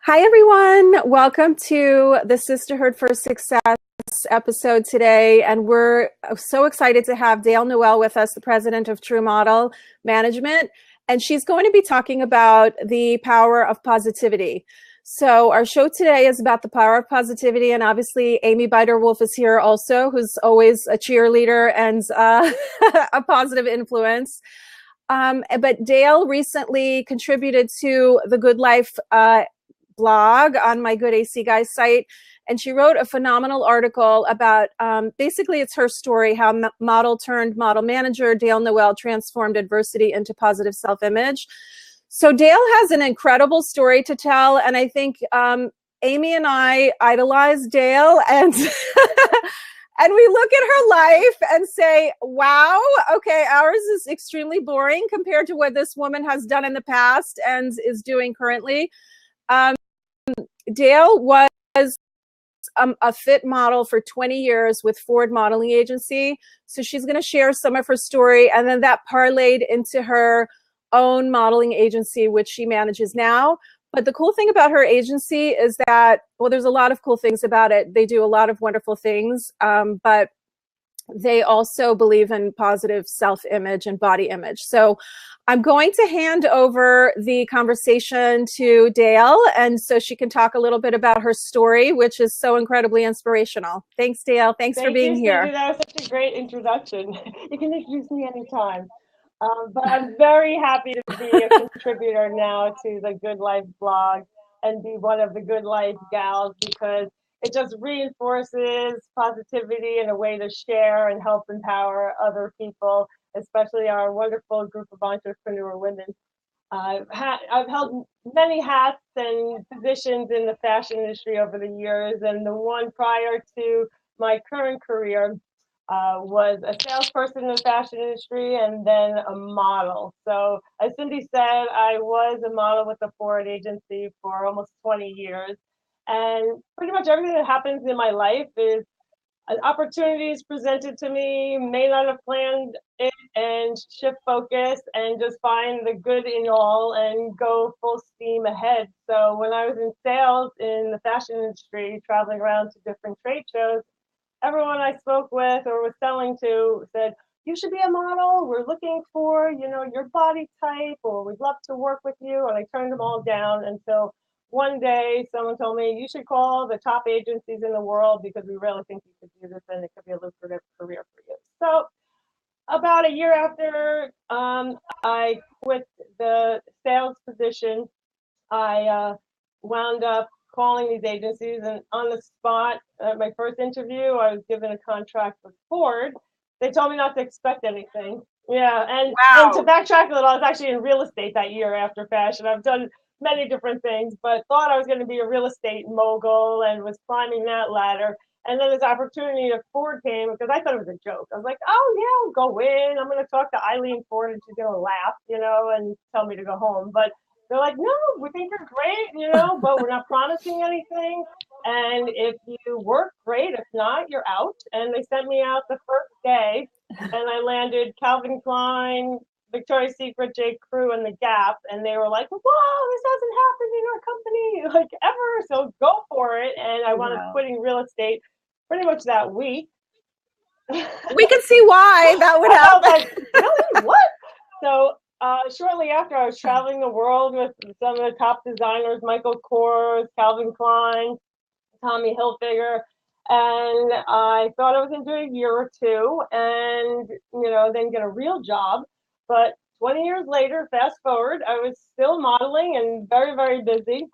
Hi, everyone. Welcome to the Sisterhood for Success episode today. And we're so excited to have Dale Noel with us, the president of True Model Management. And she's going to be talking about the power of positivity. So our show today is about the power of positivity. And obviously, Amy Bider-Wolf is here also, who's always a cheerleader and a positive influence. But Dale recently contributed to the Good Life blog on my Good AC Guys site, and she wrote a phenomenal article about basically it's her story, how model turned model manager Dale Noel transformed adversity into positive self-image. So Dale has an incredible story to tell, and I think Amy and I idolize Dale, and and we look at her life and say, wow, okay, ours is extremely boring compared to what this woman has done in the past and is doing currently. Dale was a fit model for 20 years with Ford Modeling Agency. So she's going to share some of her story, and then that parlayed into her own modeling agency, which she manages now. But the cool thing about her agency is that, well, there's a lot of cool things about it. They do a lot of wonderful things, but they also believe in positive self-image and body image. So I'm going to hand over the conversation to Dale, and so she can talk a little bit about her story, which is so incredibly inspirational. Thanks, Dale. Thanks for being here. Cindy. That was such a great introduction. You can introduce me anytime. But I'm very happy to be a contributor now to the Good Life blog and be one of the Good Life gals, because it just reinforces positivity and a way to share and help empower other people, especially our wonderful group of entrepreneur women. I've held many hats and positions in the fashion industry over the years, and the one prior to my current career was a salesperson in the fashion industry and then a model. So as Cindy said, I was a model with the Ford agency for almost 20 years. And pretty much everything that happens in my life is an opportunity is presented to me, may not have planned it, and shift focus and just find the good in all and go full steam ahead. So when I was in sales in the fashion industry, traveling around to different trade shows, everyone I spoke with or was selling to said, you should be a model. We're looking for, your body type, or we'd love to work with you. And I turned them all down until one day someone told me, you should call the top agencies in the world because we really think you could do this and it could be a lucrative career for you. So about a year after I quit the sales position, I wound up calling these agencies, and on the spot at my first interview, I was given a contract with Ford. They told me not to expect anything. Yeah, and to backtrack a little, I was actually in real estate that year after fashion. I've done many different things, but thought I was going to be a real estate mogul and was climbing that ladder. And then this opportunity at Ford came because I thought it was a joke. I was like, oh, yeah, I'll go in. I'm going to talk to Eileen Ford and she's going to laugh, and tell me to go home. But they're like, no, we think you're great, but we're not promising anything. And if you work, great. If not, you're out. And they sent me out the first day, and I landed Calvin Klein, Victoria's Secret, J. Crew, and The Gap. And they were like, whoa, this hasn't happened in our company, like ever. So go for it. And I wound up quitting real estate pretty much that week. We can see why that would happen. I was like, really? What? So shortly after, I was traveling the world with some of the top designers, Michael Kors, Calvin Klein, Tommy Hilfiger, and I thought I was going to do a year or two and, then get a real job. But 20 years later, fast forward, I was still modeling and very, very busy.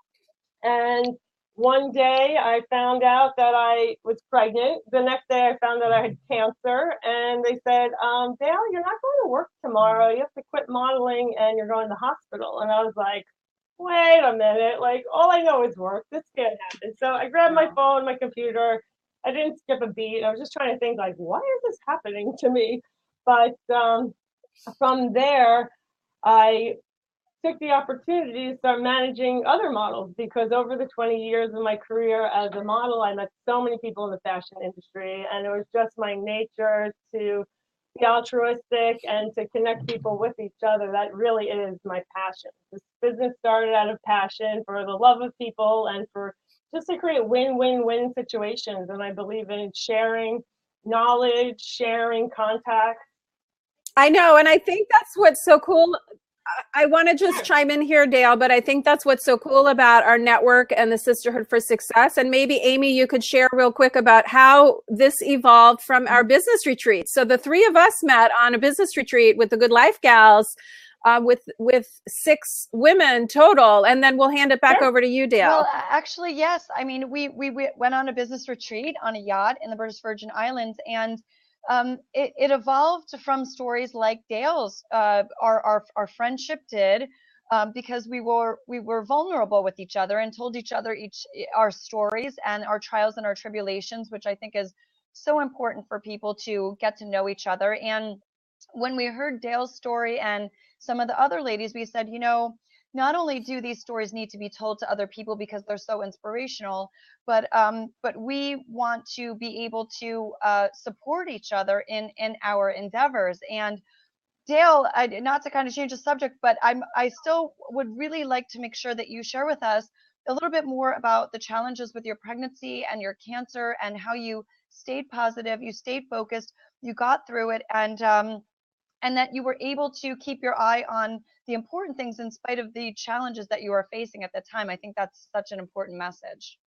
And one day I found out that I was pregnant. The next day I found out I had cancer. And they said, Dale, you're not going to work tomorrow. You have to quit modeling and you're going to the hospital. And I was like, wait a minute. Like, all I know is work. This can't happen. So I grabbed my phone, my computer. I didn't skip a beat. I was just trying to think, like, why is this happening to me? But from there, I took the opportunity to start managing other models, because over the 20 years of my career as a model, I met so many people in the fashion industry, and it was just my nature to be altruistic and to connect people with each other. That really is my passion. This business started out of passion for the love of people and for just to create win-win-win situations. And I believe in sharing knowledge, sharing contacts. I know. And I think that's what's so cool. I want to just chime in here, Dale, but I think that's what's so cool about our network and the Sisterhood for Success. And maybe, Amy, you could share real quick about how this evolved from our business retreat. So the three of us met on a business retreat with the Good Life Gals, with 6 women total. And then we'll hand it back over to you, Dale. Well, actually, yes. I mean, we went on a business retreat on a yacht in the British Virgin Islands, and it evolved from stories like Dale's. Our friendship did, because we were vulnerable with each other and told each other our stories and our trials and our tribulations, which I think is so important for people to get to know each other. And when we heard Dale's story and some of the other ladies, we said, not only do these stories need to be told to other people because they're so inspirational, but we want to be able to support each other in our endeavors. And Dale, not to kind of change the subject, but I still would really like to make sure that you share with us a little bit more about the challenges with your pregnancy and your cancer and how you stayed positive, you stayed focused, you got through it, and that you were able to keep your eye on the important things in spite of the challenges that you were facing at the time. I think that's such an important message.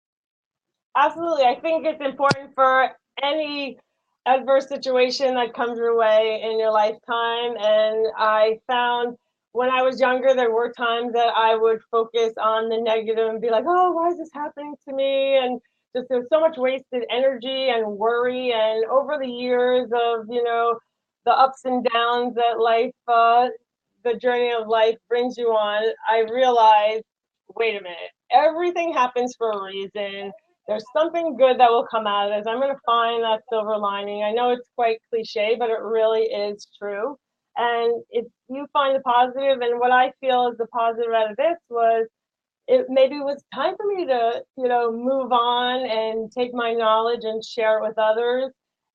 Absolutely. I think it's important for any adverse situation that comes your way in your lifetime. And I found when I was younger, there were times that I would focus on the negative and be like, oh, why is this happening to me? And just there's so much wasted energy and worry. And over the years of, the ups and downs that life, the journey of life brings you on, I realized, wait a minute, everything happens for a reason. There's something good that will come out of this. I'm going to find that silver lining. I know it's quite cliche, but it really is true. And if you find the positive, and what I feel is the positive out of this was, it maybe was time for me to, move on and take my knowledge and share it with others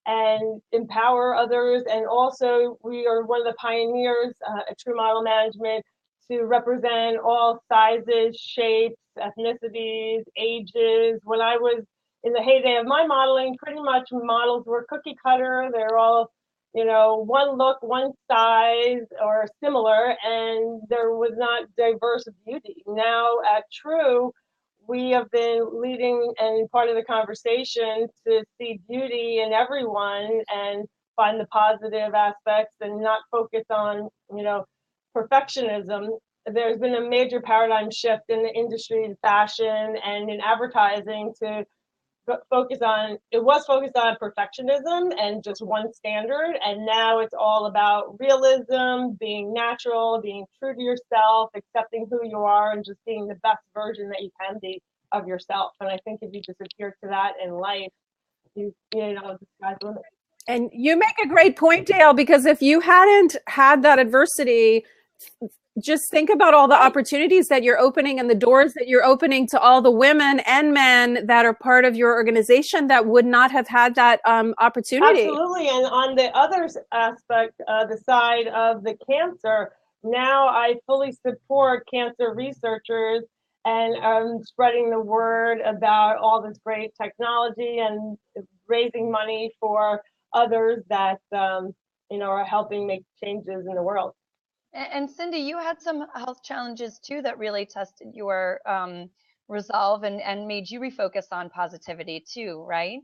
and empower others. And also, we are one of the pioneers at True Model Management to represent all sizes, shapes, ethnicities, ages. When I was in the heyday of my modeling, pretty much models were cookie cutter. They're all, one look, one size, or similar, and there was not diverse beauty. Now at True, we have been leading and part of the conversation to see beauty in everyone and find the positive aspects and not focus on, perfectionism. There's been a major paradigm shift in the industry, in fashion and in advertising to focused on perfectionism and just one standard, and now it's all about realism, being natural, being true to yourself, accepting who you are, and just being the best version that you can be of yourself. And I think if you just adhere to that in life, the sky's the limit. And you make a great point, Dale, because if you hadn't had that adversity, just think about all the opportunities that you're opening and the doors that you're opening to all the women and men that are part of your organization that would not have had that opportunity. Absolutely. And on the other aspect, the side of the cancer, now I fully support cancer researchers and spreading the word about all this great technology and raising money for others that, are helping make changes in the world. And Cindy, you had some health challenges too that really tested your resolve and made you refocus on positivity too, right?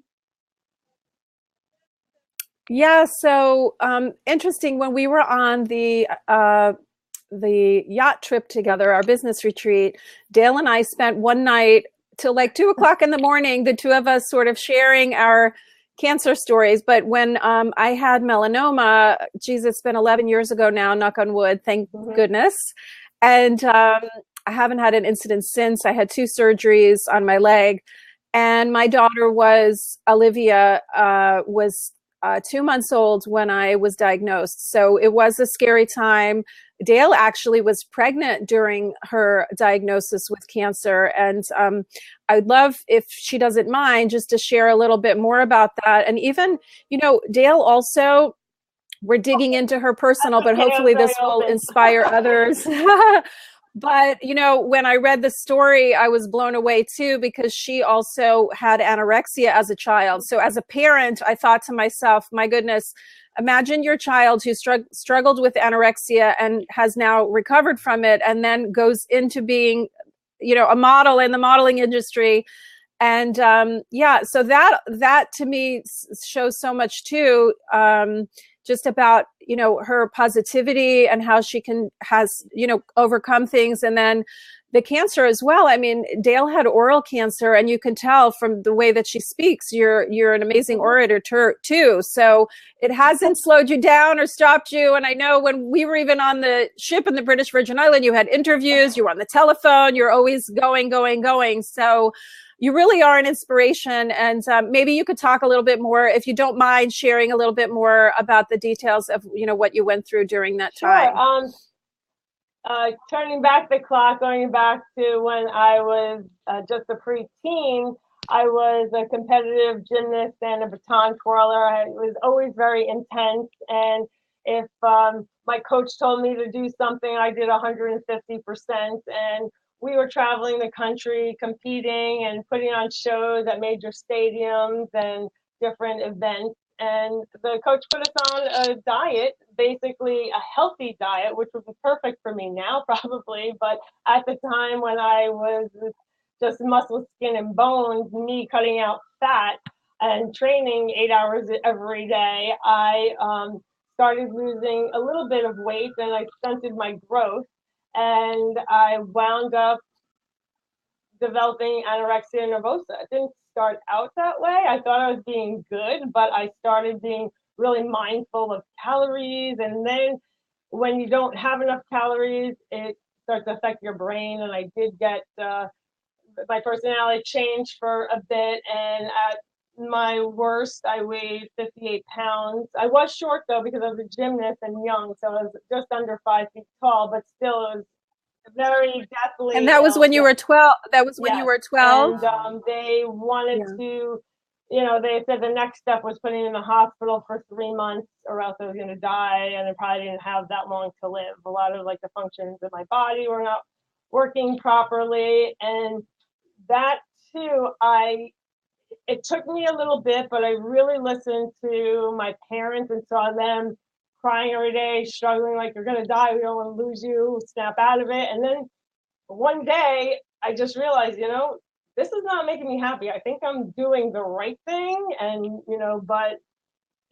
Yeah. So interesting. When we were on the yacht trip together, our business retreat, Dale and I spent one night till like 2 o'clock in the morning, the two of us sort of sharing our cancer stories. But when I had melanoma, it's been 11 years ago now, knock on wood, thank goodness. And I haven't had an incident since. I had 2 surgeries on my leg. And my daughter Olivia, was 2 months old when I was diagnosed. So it was a scary time. Dale actually was pregnant during her diagnosis with cancer. And I'd love, if she doesn't mind, just to share a little bit more about that. And even, Dale also we're digging into her personal, but Okay, I'm hopefully very this will open. inspire others. But, you know, when I read the story, I was blown away too, because she also had anorexia as a child. So as a parent, I thought to myself, my goodness, imagine your child who struggled with anorexia and has now recovered from it, and then goes into being, you know, a model in the modeling industry. And yeah, so that to me shows so much too, just about, you know, her positivity and how she has, you know, overcome things. And then the cancer as well. I mean, Dale had oral cancer, and you can tell from the way that she speaks, you're an amazing orator too. So it hasn't slowed you down or stopped you. And I know when we were even on the ship in the British Virgin Island, you had interviews, you were on the telephone, you're always going. So you really are an inspiration. And maybe you could talk a little bit more, if you don't mind sharing a little bit more about the details of, you know, what you went through during that time. Turning back the clock, going back to when I was just a preteen, I was a competitive gymnast and a baton twirler. I was always very intense. And if my coach told me to do something, I did 150%. And we were traveling the country, competing and putting on shows at major stadiums and different events. And the coach put us on a diet, basically a healthy diet, which would be perfect for me now, probably. But at the time when I was just muscle, skin, and bones, me cutting out fat and training 8 hours every day, I started losing a little bit of weight, and I stunted my growth. And I wound up developing anorexia nervosa. It didn't start out that way. I thought I was being good, but I started being really mindful of calories. And then when you don't have enough calories, it starts to affect your brain. And I did get my personality changed for a bit. And at my worst, I weighed 58 pounds. I was short though, because I was a gymnast and young. So I was just under 5 feet tall, but still it was very definitely. And that was when you were 12. That was when you were 12. And they wanted to, you know, they said the next step was putting me in the hospital for 3 months, or else I was going to die, and I probably didn't have that long to live. A lot of like the functions of my body were not working properly, and that too, it took me a little bit, but I really listened to my parents and saw them crying every day, struggling like you're going to die. We don't want to lose you, snap out of it. And then one day I just realized, you know, this is not making me happy. I think I'm doing the right thing, and, you know, but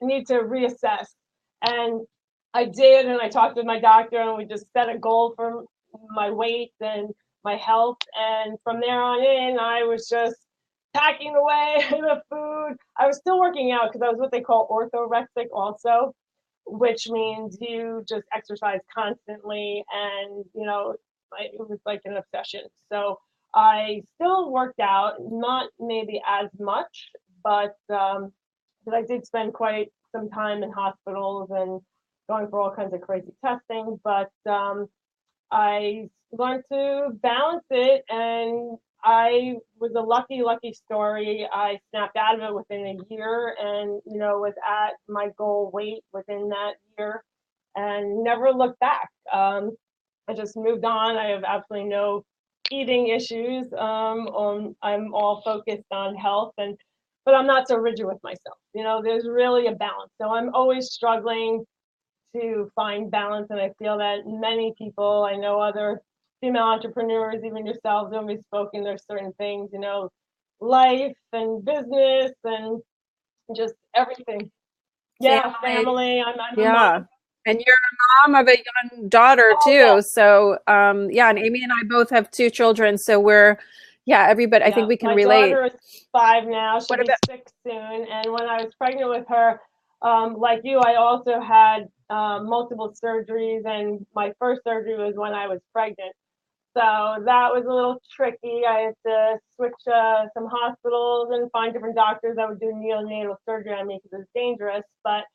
I need to reassess. And I did, and I talked with my doctor, and we just set a goal for my weight and my health. And from there on in, I was just packing away the food. I was still working out because I was what they call orthorexic also, which means you just exercise constantly, and, you know, it was like an obsession. So I still worked out, not maybe as much, but I did spend quite some time in hospitals and going for all kinds of crazy testing. But I learned to balance it, and I was a lucky story. I snapped out of it within a year, and, you know, was at my goal weight within that year, and never looked back. I just moved on. I have absolutely no eating issues. I'm all focused on health, but I'm not so rigid with myself. You know, there's really a balance. So I'm always struggling to find balance, and I feel that many people, I know other female entrepreneurs, even yourselves, when we've spoken, there's certain things, you know, life and business and just everything. Yeah, family. I'm a mom. And you're a mom of a young daughter too. So yeah, and Amy and I both have 2 children. So we're, everybody, I think we can relate. My daughter is 5 now. She'll be 6 soon. And when I was pregnant with her, like you, I also had multiple surgeries, and my first surgery was when I was pregnant. So that was a little tricky. I had to switch some hospitals and find different doctors that would do neonatal surgery on me because it was dangerous. But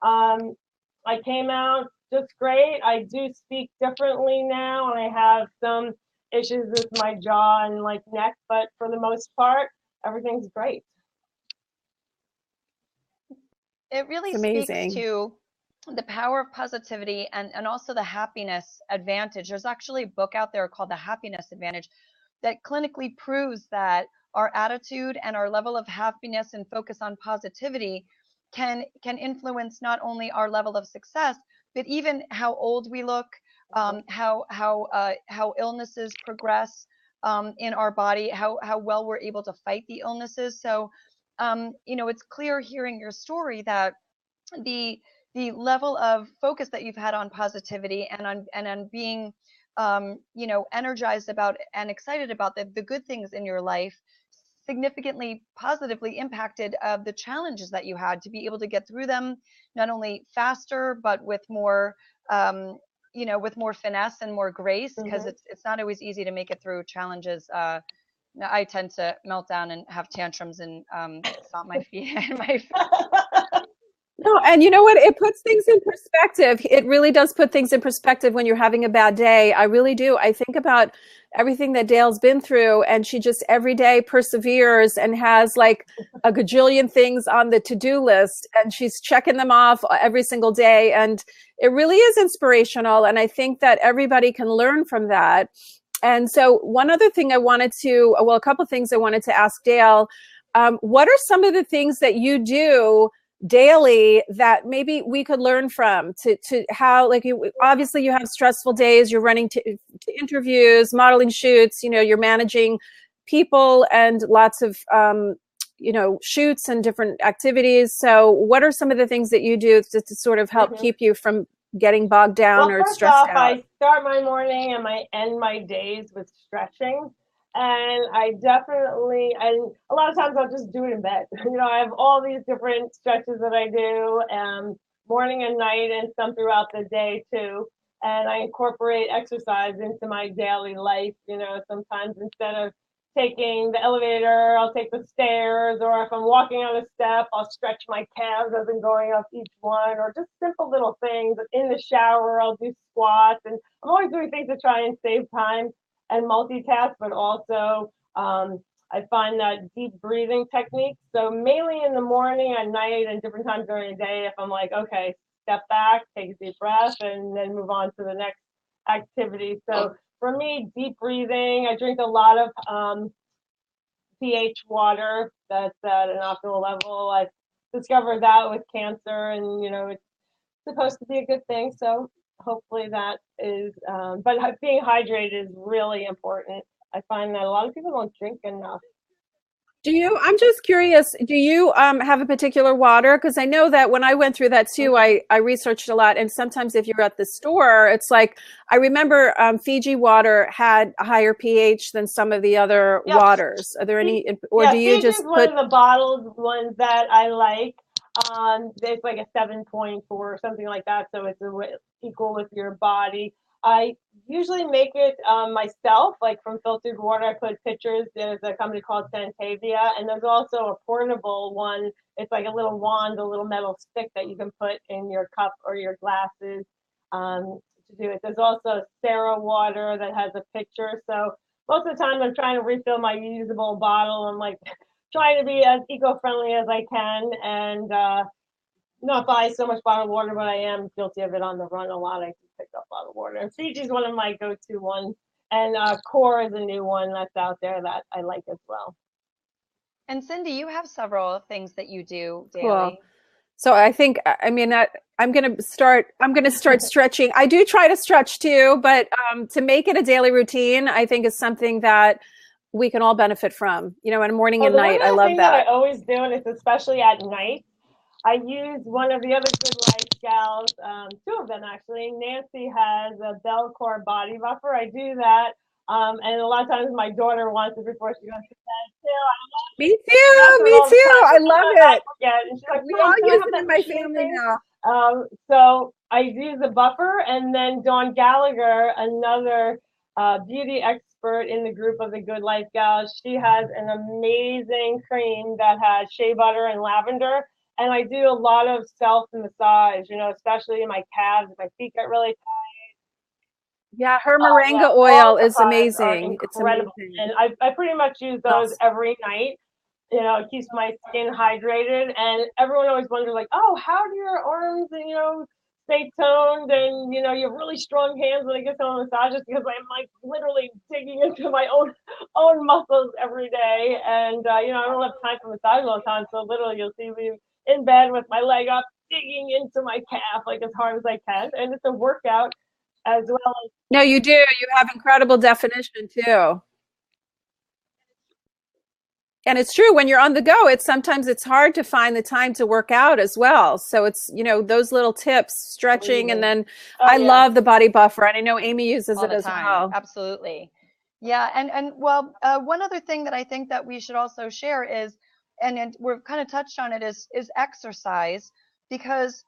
I came out just great. I do speak differently now, and I have some issues with my jaw and like neck, but for the most part, everything's great. It really speaks to the power of positivity and also the happiness advantage. There's actually a book out there called The Happiness Advantage that clinically proves that our attitude and our level of happiness and focus on positivity can influence not only our level of success, but even how old we look, how illnesses progress in our body, how well we're able to fight the illnesses. So, it's clear hearing your story that the level of focus that you've had on positivity and on being energized about and excited about the good things in your life significantly positively impacted the challenges that you had to be able to get through them not only faster but with more with more finesse and more grace, because it's not always easy to make it through challenges. I tend to melt down and have tantrums and stomp my feet and my No, and you know what? It puts things in perspective. It really does put things in perspective when you're having a bad day. I really do. I think about everything that Dale's been through, and she just every day perseveres and has like a gajillion things on the to-do list, and she's checking them off every single day. And it really is inspirational. And I think that everybody can learn from that. And so one other thing a couple of things I wanted to ask Dale. What are some of the things that you do daily that maybe we could learn from to how, like, obviously you have stressful days, you're running to interviews, modeling shoots, you're managing people and lots of shoots and different activities. So what are some of the things that you do to sort of help keep you from getting bogged down or stressed out? I start my morning and I end my days with stretching. And and a lot of times I'll just do it in bed. I have all these different stretches that I do, morning and night, and some throughout the day too. And I incorporate exercise into my daily life. Sometimes instead of taking the elevator, I'll take the stairs, or if I'm walking on a step, I'll stretch my calves as I'm going up each one, or just simple little things. In the shower, I'll do squats, and I'm always doing things to try and save time and multitask, but also I find that deep breathing technique. So mainly in the morning, at night, and different times during the day, if I'm like, okay, step back, take a deep breath, and then move on to the next activity. So for me, deep breathing, I drink a lot of pH water that's at an optimal level. I've discovered that with cancer, and it's supposed to be a good thing. So hopefully that is, but being hydrated is really important. I find that a lot of people don't drink enough. I'm just curious, do you have a particular water? Because I know that when I went through that too, I researched a lot. And sometimes if you're at the store, it's like, I remember Fiji water had a higher pH than some of the other waters. Are there any, or do you Fiji just is one of the bottled ones that I like. It's like a 7.4 or something like that. So it's equal with your body. I usually make it myself, like from filtered water. I put pitchers. There's a company called Santavia, and there's also a portable one. It's like a little wand, a little metal stick that you can put in your cup or your glasses to do it. There's also Sarah water that has a pitcher. So most of the time I'm trying to refill my usable bottle. I'm like trying to be as eco-friendly as I can, and not buy so much bottled water, but I am guilty of it on the run a lot. I pick up bottled water. And Fiji is one of my go-to ones. And Core is a new one that's out there that I like as well. And Cindy, you have several things that you do daily. Cool. So I think, I'm going to start stretching. I do try to stretch too, but to make it a daily routine, I think is something that we can all benefit from, in the morning and night. I love that. I always do, and it's especially at night. I use one of the other Good Life gals, two of them actually. Nancy has a Belcore body buffer. I do that. And a lot of times my daughter wants it before she goes to bed too. Me too. I love it. And she's like, we all use it in my family now. So I use the buffer, and then Dawn Gallagher, another beauty expert in the group of the Good Life gals, she has an amazing cream that has shea butter and lavender. And I do a lot of self-massage, especially in my calves. My feet get really tight. Yeah, her moringa oil is amazing. It's amazing. And I pretty much use those every night. It keeps my skin hydrated. And everyone always wonders, like, oh, how do your arms, stay toned, and you have really strong hands when I get some massages, because I'm like literally digging into my own muscles every day. And I don't have time for massage all the time, so literally you'll see me in bed with my leg up, digging into my calf like as hard as I can, and it's a workout as well as. No, you do. You have incredible definition too. And it's true when you're on the go, it's hard to find the time to work out as well. So it's, those little tips, stretching, and then I love the body buffer, and I know Amy uses all it the as time. well. Absolutely. Yeah, and well, one other thing that I think that we should also share is, and we've kind of touched on it, is exercise. Because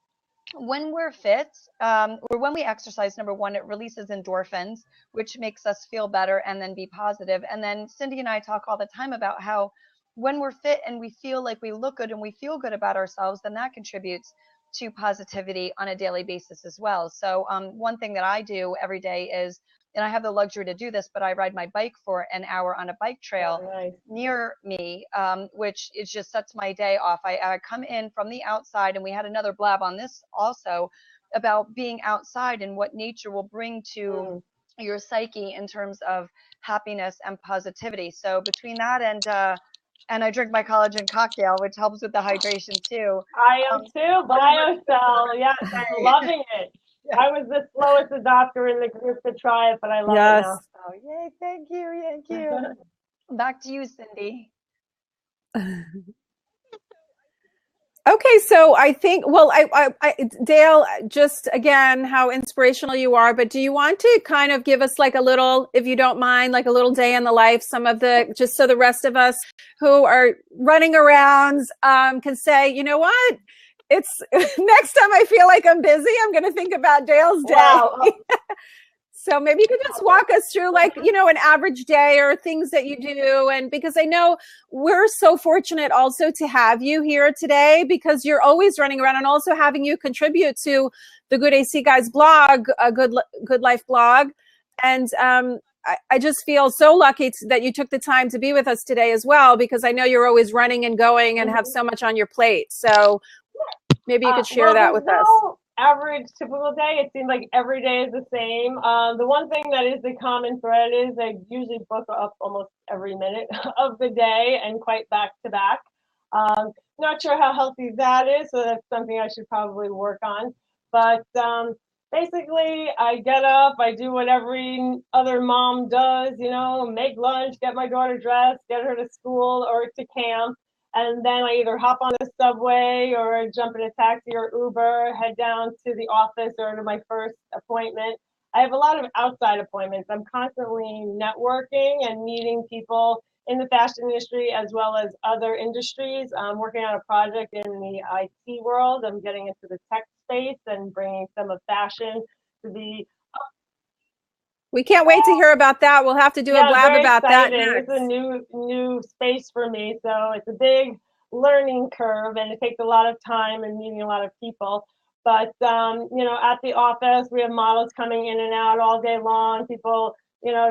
when we're fit, or when we exercise, number one, it releases endorphins, which makes us feel better and then be positive. And then Cindy and I talk all the time about how when we're fit and we feel like we look good and we feel good about ourselves, then that contributes to positivity on a daily basis as well. So one thing that I do every day is, and I have the luxury to do this, but I ride my bike for an hour on a bike trail near me, which is just sets my day off. I come in from the outside, and we had another blab on this also about being outside and what nature will bring to your psyche in terms of happiness and positivity. So between that and I drink my collagen cocktail, which helps with the hydration too. I am too. BioCell, yes, I'm loving it. I was the slowest adopter in the group to try it, but I love it now. Oh, yay! Thank you. Back to you, Cindy. Okay, so I think, well, Dale, just again, how inspirational you are, but do you want to kind of give us like a little, if you don't mind, like a little day in the life, just so the rest of us who are running around can say, you know what? It's next time I feel like I'm busy, I'm going to think about Dale's day. Wow. So maybe you could just walk us through like, an average day or things that you do. And because I know we're so fortunate also to have you here today, because you're always running around, and also having you contribute to the Good AC Guys blog, a Good Life blog. And I just feel so lucky that you took the time to be with us today as well, because I know you're always running and going and have so much on your plate. So maybe you could share that with us. Average typical day, it seems like every day is the same. The one thing that is the common thread is I usually book up almost every minute of the day, and quite back to back. Not sure how healthy that is, so that's something I should probably work on. But basically, I get up, I do what every other mom does, make lunch, get my daughter dressed, get her to school or to camp. And then I either hop on the subway or jump in a taxi or Uber, head down to the office or to my first appointment. I have a lot of outside appointments. I'm constantly networking and meeting people in the fashion industry as well as other industries. I'm working on a project in the IT world. I'm getting into the tech space and bringing some of fashion to the. We can't wait to hear about that. We'll have to do a blab about that next. It's a new space for me, so it's a big learning curve, and it takes a lot of time and meeting a lot of people. But at the office, we have models coming in and out all day long. People,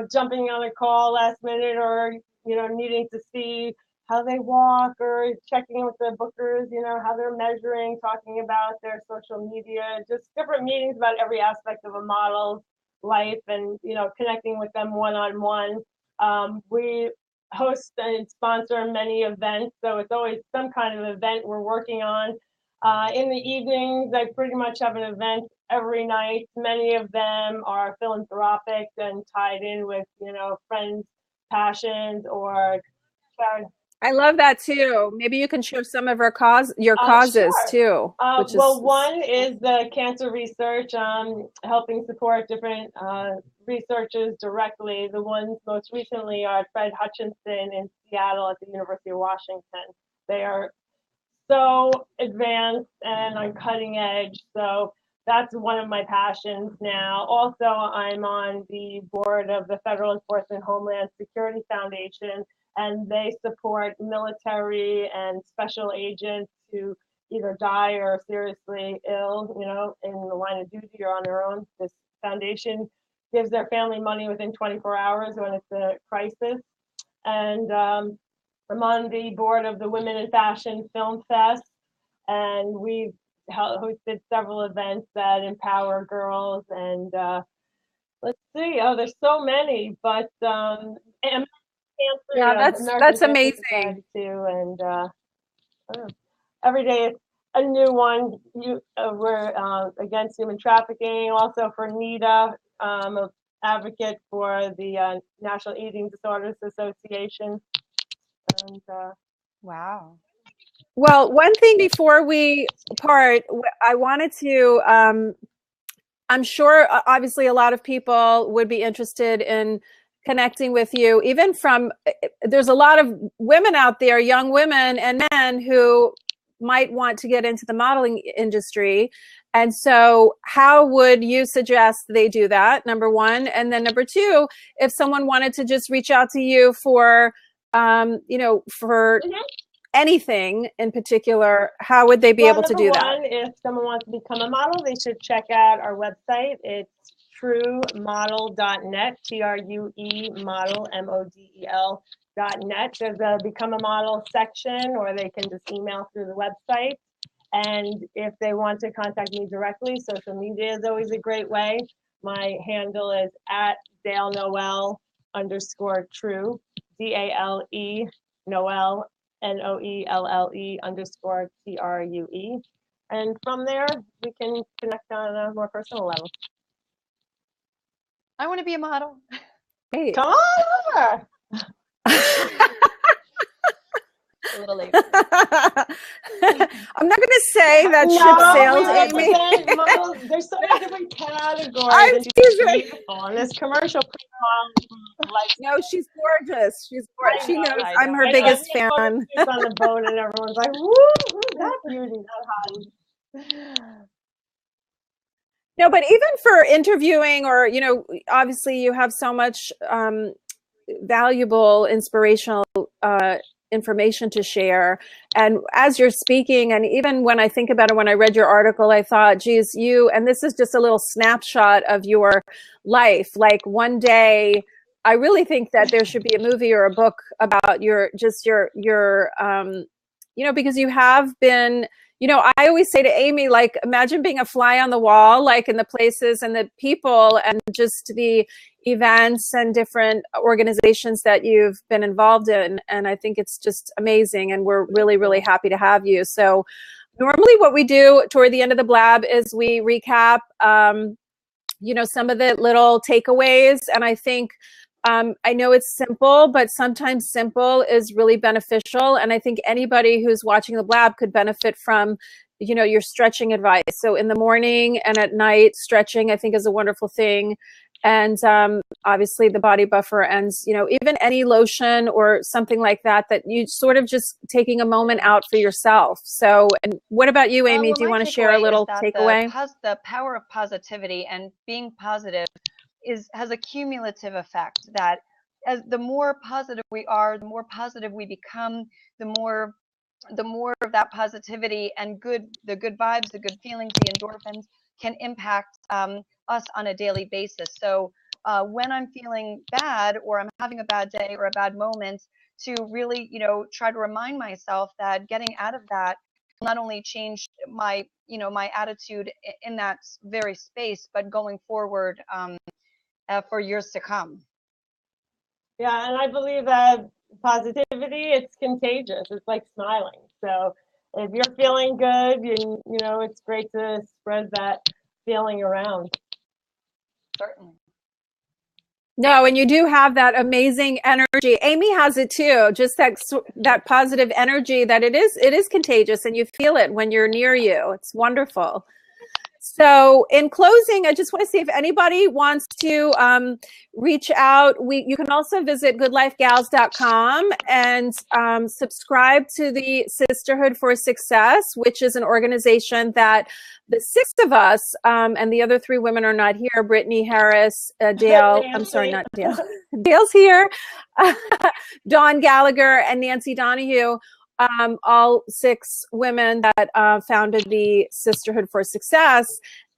jumping on a call last minute, or needing to see how they walk, or checking with the bookers, how they're measuring, talking about their social media, just different meetings about every aspect of a model's life, and connecting with them one-on-one. We host and sponsor many events, so it's always some kind of event we're working on. In the evenings, I pretty much have an event every night. Many of them are philanthropic and tied in with friends' passions or charity. I love that too. Maybe you can share some of your causes sure. too. One is the cancer research, helping support different researchers directly. The ones most recently are Fred Hutchinson in Seattle at the University of Washington. They are so advanced and on cutting edge. So that's one of my passions now. Also, I'm on the board of the Federal Enforcement Homeland Security Foundation, and they support military and special agents who either die or are seriously ill, in the line of duty or on their own. This foundation gives their family money within 24 hours when it's a crisis. And I'm on the board of the Women in Fashion Film Fest, and we've hosted several events that empower girls, and let's see. Oh, there's so many, but Cancer, Yeah, American that's Cancer amazing. Society too, and every day it's a new one. We're against human trafficking, also for NEDA, an advocate for the National Eating Disorders Association, and Wow. Well, one thing before we part, I wanted to, I'm sure obviously a lot of people would be interested in connecting with you, even from, there's a lot of women out there, young women and men who might want to get into the modeling industry. And so how would you suggest they do that? Number one. And then number two, if someone wanted to just reach out to you for, for anything in particular, how would they be well, able to number do that? one, if someone wants to become a model, they should check out our website. It's truemodel.net, TRUE model, MODEL.net. There's a become a model section, or they can just email through the website. And if they want to contact me directly, social media is always a great way. My handle is at Dale Noel _true, DALE Noel NOELLE _TRUE. And from there, we can connect on a more personal level. I want to be a model. Hey. Come on over. A little late. I'm not going to say that ship sailed, Amy. Models, there's so many different categories. I'm and she's teasing. beautiful. And this commercial No, she's gorgeous. She's gorgeous. She knows I I'm know. her I biggest know, fan. she's on the boat, and everyone's like, "Woo, who's that beauty, that hot?" No, but even for interviewing, or obviously you have so much valuable, inspirational information to share. And as you're speaking, and even when I think about it, when I read your article, I thought, geez, and this is just a little snapshot of your life. Like one day, I really think that there should be a movie or a book about your because you have been, I always say to Amy, like, imagine being a fly on the wall, like in the places and the people and just the events and different organizations that you've been involved in. And I think it's just amazing. And we're really, really happy to have you. So normally what we do toward the end of the blab is we recap, some of the little takeaways. And I think, I know it's simple, but sometimes simple is really beneficial. And I think anybody who's watching the blab could benefit from, your stretching advice. So in the morning and at night, stretching, I think, is a wonderful thing. And obviously the body buffer, and even any lotion or something like that you sort of just taking a moment out for yourself. So, and what about you, Amy? Do you want to share a little takeaway? The power of positivity and being positive has a cumulative effect, that as the more positive we are, the more positive we become, the more of that positivity and the good vibes, the good feelings, the endorphins can impact us on a daily basis. So when I'm feeling bad, or I'm having a bad day or a bad moment, to really, try to remind myself that getting out of that will not only change my, my attitude in that very space, but going forward for years to come. Yeah, and I believe that positivity, it's contagious. It's like smiling. So if you're feeling good, it's great to spread that feeling around. Certainly. No, and you do have that amazing energy. Amy has it too. Just that positive energy that it is contagious, and you feel it when you're near you. It's wonderful. So in closing, I just want to see if anybody wants to reach out. You can also visit goodlifegals.com and subscribe to the Sisterhood for Success, which is an organization that the six of us, and the other three women are not here, Brittany Harris, Dale, I'm sorry, not Dale. Dale's here, Dawn Gallagher, and Nancy Donahue. All six women that founded the Sisterhood for Success.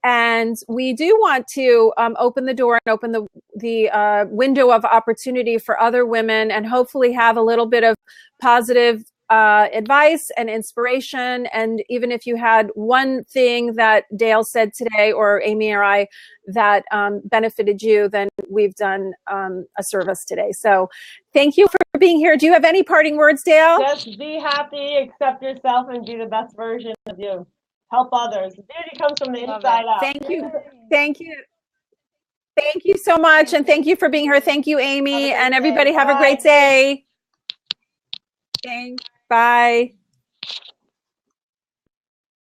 And we do want to open the door and open the window of opportunity for other women, and hopefully have a little bit of positive advice and inspiration. And even if you had one thing that Dale said today, or Amy or I, that benefited you, then we've done a service today. So thank you for being here. Do you have any parting words, Dale? Just be happy, accept yourself, and be the best version of you. Help others. Beauty comes from the inside out. Thank you. Thank you. Thank you so much. And thank you for being here. Thank you, Amy. And everybody have a great day. Thanks. Bye.